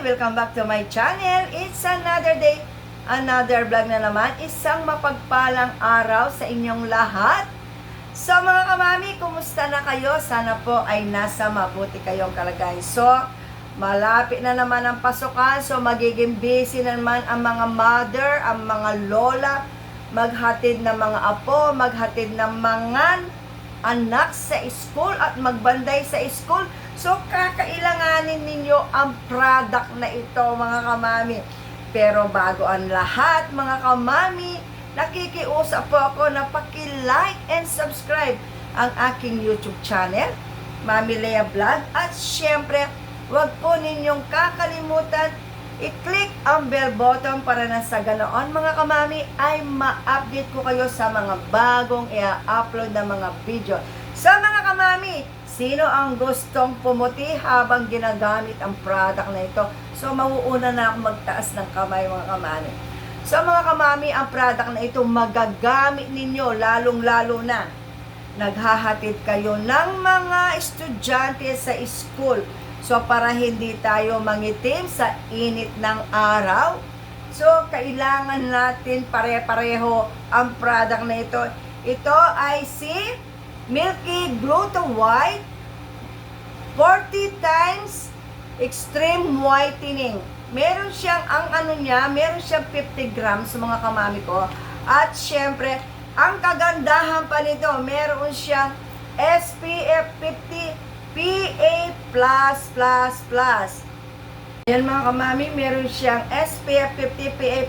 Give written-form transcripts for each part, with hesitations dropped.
Welcome back to my channel. It's another day, another vlog na naman. Isang mapagpalang araw sa inyong lahat. So mga kamami, kumusta na kayo? Sana po ay nasa mabuti kayong kalagayan. So, malapit na naman ang pasukan. So, magiging busy na naman ang mga mother, ang mga lola, maghatid ng mga apo, maghatid ng mga anak sa school at magbanday sa school. So, kakailanganin ninyo ang product na ito, mga kamami. Pero bago ang lahat, mga kamami, nakikiusap po ako na paki-like and subscribe ang aking YouTube channel, Mami Lea Vlog. At syempre, huwag po ninyong kakalimutan i-click ang bell button para na sa ganoon, mga kamami, ay ma-update ko kayo sa mga bagong i-upload na mga video. Sa mga kamami, sino ang gustong pumuti habang ginagamit ang product na ito? So, mauuna na ako magtaas ng kamay, mga kamami. So, mga kamami, ang product na ito magagamit ninyo, lalong-lalo na naghahatid kayo ng mga estudyante sa school. So, para hindi tayo mangitim sa init ng araw, so, kailangan natin pare-pareho ang product na ito. Ito ay si Milky Gluta White 40 times Extreme Whitening. Meron siyang, meron siyang 50 grams, mga kamami ko. At syempre, ang kagandahan pa nito, meron siyang SPF 50 PA+++. Yan, mga kamami, meron siyang SPF 50 PA+++.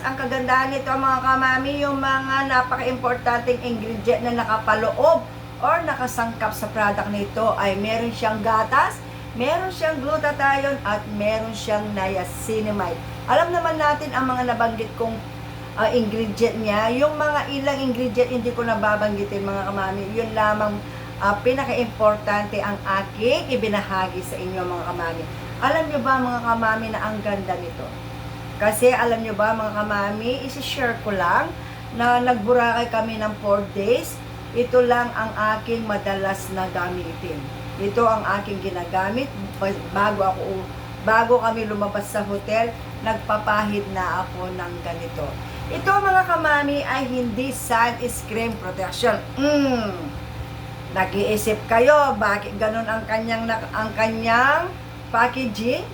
Ang kagandahan nito, mga kamami, yung mga napaka-importanting ingredient na nakapaloob or nakasangkap sa product nito ay meron siyang gatas, meron siyang glutathione, at meron siyang niacinamide. Alam naman natin ang mga nabanggit kong ingredient niya. Yung mga ilang ingredient hindi ko nababanggitin, mga kamami. Yun lamang pinaka-importante ang aking ibinahagi sa inyo, mga kamami. Alam nyo ba, mga kamami, na ang ganda nito? Kasi alam nyo ba, mga kamami, isi-share ko lang na nagburakay kami ng 4 days. Ito lang ang aking madalas na gamitin. Ito ang aking ginagamit bago kami lumabas sa hotel, nagpapahid na ako ng ganito. Ito, mga kamami, ay hindi sunscreen protection. Nag-iisip kayo, bakit ganun ang kanyang packaging?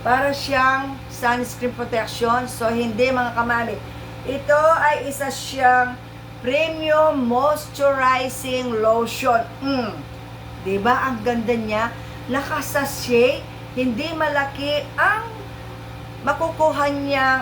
Para siyang sunscreen protection. So, hindi, mga kamami. Ito ay isa siyang premium moisturizing lotion. Diba? Ang ganda niya. Nakasashay. Hindi malaki ang makukuha niyang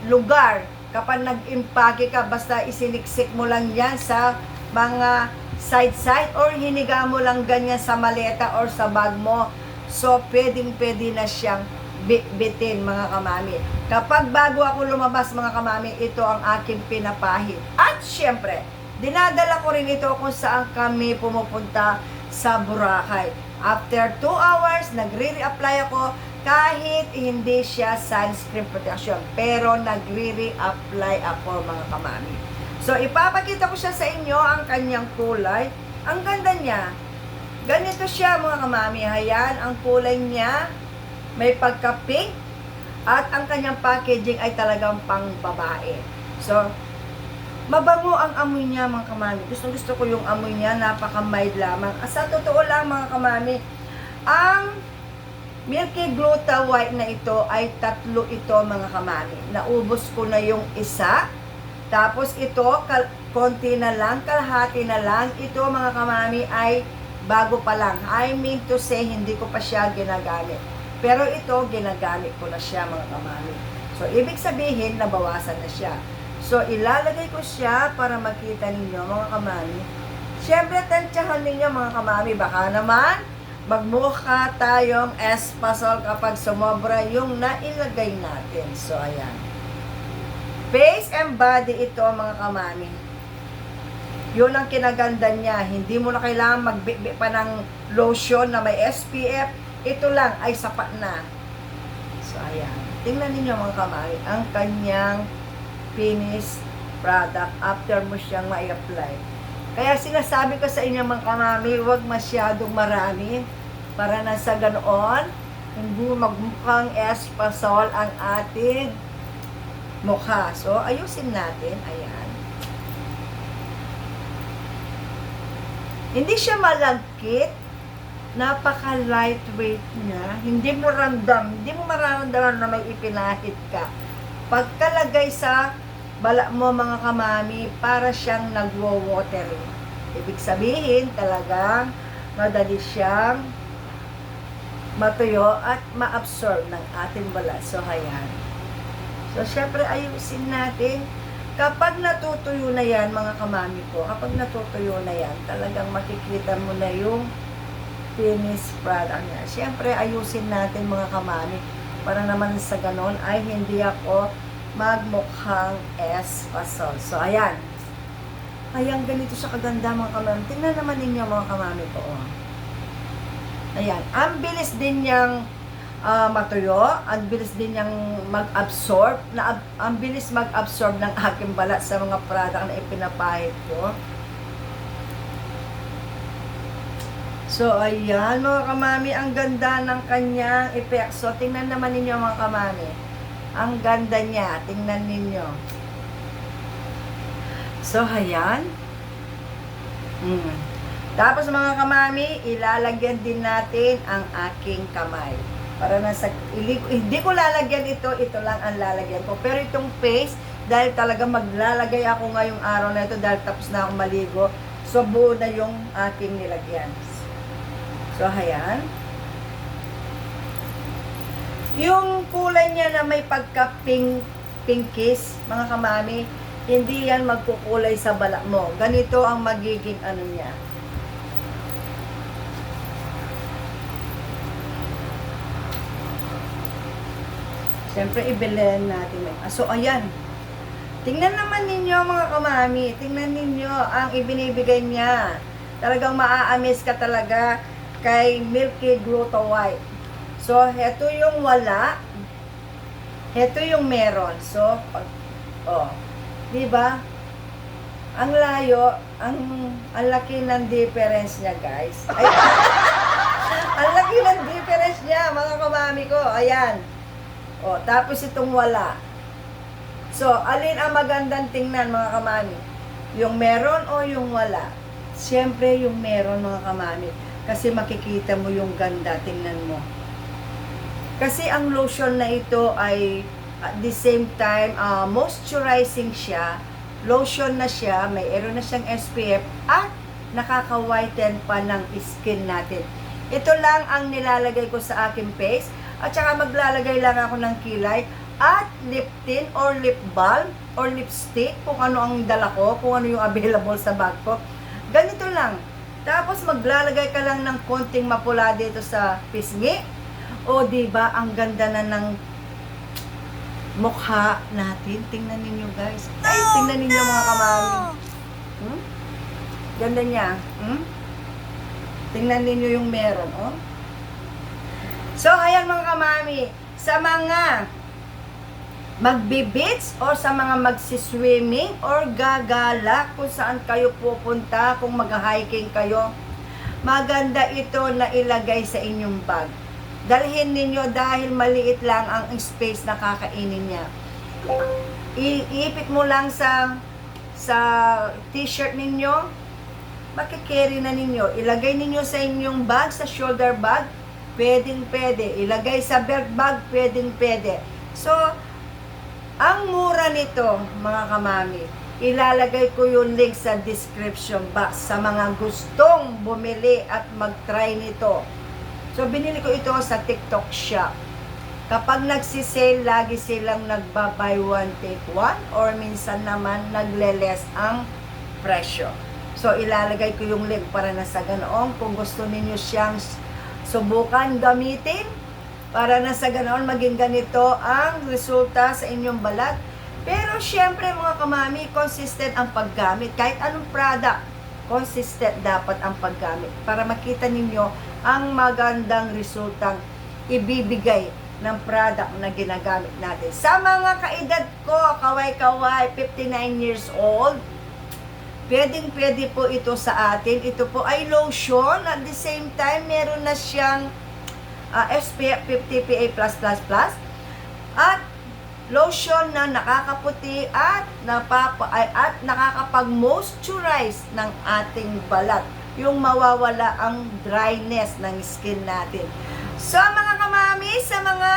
lugar kapag nag-impake ka. Basta isiniksik mo lang yan sa mga side or hiniga mo lang ganyan sa maleta or sa bag mo. So, pwedeng-pwede na siyang bitin, mga kamami. Kapag bago ako lumabas, mga kamami, ito ang aking pinapahid. At syempre, dinadala ko rin ito kung saan kami pumupunta sa Boracay. After 2 hours, nagre-reapply ako kahit hindi siya sunscreen protection. Pero nagre-reapply ako, mga kamami. So, ipapakita ko siya sa inyo ang kanyang kulay. Ang ganda niya. Ganito siya, mga kamami. Ayan, ang kulay niya. May pagka-pink. At ang kanyang packaging ay talagang pang babae. So, mabango ang amoy niya, mga kamami. Gusto ko yung amoy niya. Napaka-mild lamang. Sa totoo lang, mga kamami, ang Milky Gluta White na ito ay 3 ito, mga kamami. Naubos ko na yung isa. Tapos ito, konti na lang, kalahati na lang. Ito, mga kamami, ay bago pa lang. I mean to say, hindi ko pa siya ginagamit. Pero ito, ginagamit ko na siya, mga kamami. So, ibig sabihin, nabawasan na siya. So, ilalagay ko siya para makita ninyo, mga kamami. Siyempre, tansyahan ninyo, mga kamami. Baka naman, magmukha tayong espasol kapag sumobra yung nailagay natin. So, ayan. Face and body ito, mga kamami. Yun ang kinaganda niya. Hindi mo na kailangan magbibi pa ng lotion na may SPF. Ito lang ay sapat na. So, ayan. Tingnan niyo, mga kamami, ang kanyang finished product after mo siyang ma-apply. Kaya sinasabi ko sa inyo, mga kamami, huwag masyadong marami para na sa ganoon hindi magmukhang espasol ang ating mukha. So, ayusin natin. Ayan. Hindi siya malagkit. Napaka-lightweight niya. Hindi mo mararamdaman na may ipinahit ka. Pagkalagay sa bala mo, mga kamami, para siyang nagwo-watery. Ibig sabihin, talagang madali siyang matuyo at ma-absorb ng ating balat. So, ayan. So, syempre, ayusin natin. Kapag natutuyo na yan, mga kamami ko, kapag natutuyo na yan, talagang makikita mo na yung finished product niya. Syempre, ayusin natin, mga kamami, para naman sa ganon ay hindi ako magmukhang espasol. So, ayan. Ayan, ganito siya kaganda, mga kamami. Tingnan naman ninyo, mga kamami ko. Oh. Ayan. Ang bilis din niyang matuyo, ang bilis din niyang mag-absorb, ang bilis mag-absorb ng aking balat sa mga product na ipinapahid ko. So, ayan, mga kamami, ang ganda ng kanyang effect. So, tingnan naman ninyo, mga kamami. Ang ganda niya. Tingnan ninyo. So, ayan. Tapos, mga kamami, ilalagyan din natin ang aking kamay. Para nasa, hindi ko lalagyan ito lang ang lalagyan ko. Pero itong paste, dahil talaga maglalagay ako ngayong araw na ito, dahil tapos na akong maligo, so buo na yung aking nilagyan. So, ayan. Yung kulay niya na may pagka-pinkish, mga kamami, hindi yan magkukulay sa balat mo. Ganito ang magiging ano niya. Siyempre, i-blend natin. So, ayan. Tingnan naman ninyo, mga kamami. Tingnan ninyo ang ibinibigay niya. Talagang maa-amaze ka talaga kay Milky Gluto White. So, heto yung wala. Heto yung meron. So, diba? Ang layo, ang laki ng difference niya, guys. Ay, ang laki ng difference niya, mga kamami ko. Ayan. Tapos itong wala. So, alin ang magandang tingnan, mga kamami? Yung meron o yung wala? Siyempre, yung meron, mga kamami. Kasi makikita mo yung ganda, tingnan mo. Kasi ang lotion na ito ay at the same time, moisturizing siya. Lotion na siya, mayroon na siyang SPF at nakaka-whiten pa ng skin natin. Ito lang ang nilalagay ko sa aking face. At saka maglalagay lang ako ng kilay at lip tint or lip balm or lipstick, kung ano ang dala ko, kung ano yung available sa bag ko. Ganito lang. Tapos maglalagay ka lang ng konting mapula dito sa pisngi. O diba, ang ganda na ng mukha natin. Tingnan ninyo, guys. Ay, tingnan ninyo, mga kamami. Ganda niya. Tingnan ninyo yung meron, oh. So, ayan, mga kamami, sa mga magbe-beach or sa mga magsiswimming or gagala kung saan kayo pupunta, kung mag-hiking kayo, maganda ito na ilagay sa inyong bag. Dalhin ninyo dahil maliit lang ang space na kakainin niya. Iipit mo lang sa t-shirt ninyo, makikerry na ninyo. Ilagay ninyo sa inyong bag, sa shoulder bag, pwedeng-pwede. Ilagay sa belt bag, pwedeng-pwede. So, ang mura nito, mga kamami, ilalagay ko yung link sa description box sa mga gustong bumili at mag-try nito. So, binili ko ito sa TikTok shop. Kapag nagsisale, lagi silang nagba-buy one, take one, or minsan naman nagle-less ang presyo. So, ilalagay ko yung link para na sa ganoon. Kung gusto ninyo siyang subukan gamitin, para na sa ganoon maging ganito ang resulta sa inyong balat. Pero syempre, mga kamami, consistent ang paggamit. Kahit anong product, consistent dapat ang paggamit para makita ninyo ang magandang resultang ibibigay ng product na ginagamit natin. Sa mga kaedad ko, kaway-kaway, 59 years old, pwedeng-pwede po ito sa atin. Ito po ay lotion. At the same time, meron na siyang SPF 50 PA+++, at lotion na nakakaputi at nakakapag-moisturize ng ating balat, yung mawawala ang dryness ng skin natin. So mga kamami, sa mga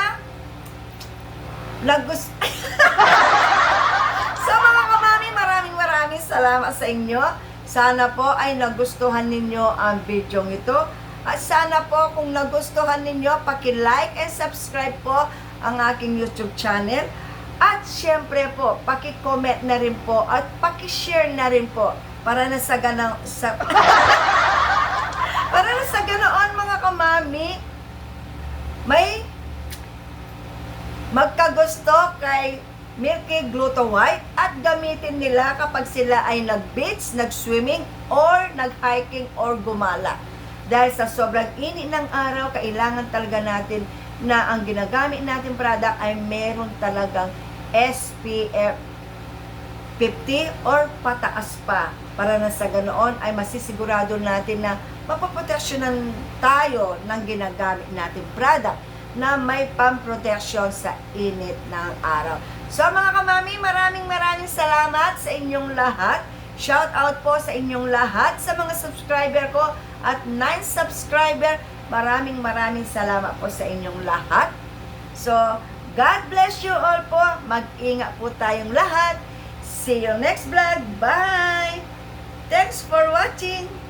so mga kamami, maraming salamat sa inyo. Sana po ay nagustuhan ninyo ang video ito. At sana po kung nagustuhan ninyo, paki-like and subscribe po ang aking YouTube channel. At syempre po, paki-comment na rin po at paki-share na rin po para na sa para na sa ganoon mga kamami, may magkagusto kay Milky Gluto White at gamitin nila kapag sila ay nag-beach, nag-swimming, or nag-hiking or gumala. Dahil sa sobrang init ng araw, kailangan talaga natin na ang ginagamit natin product ay meron talagang SPF 50 or pataas pa, para na sa ganoon ay masisigurado natin na mapoproteksyonan tayo ng ginagamit natin product na may pang-protection sa init ng araw. So mga kamami, maraming salamat sa inyong lahat. Shout out po sa inyong lahat, sa mga subscriber ko at 9 subscriber. Maraming salamat po sa inyong lahat. So, God bless you all po. Mag-ingat po tayong lahat. See you next vlog. Bye! Thanks for watching.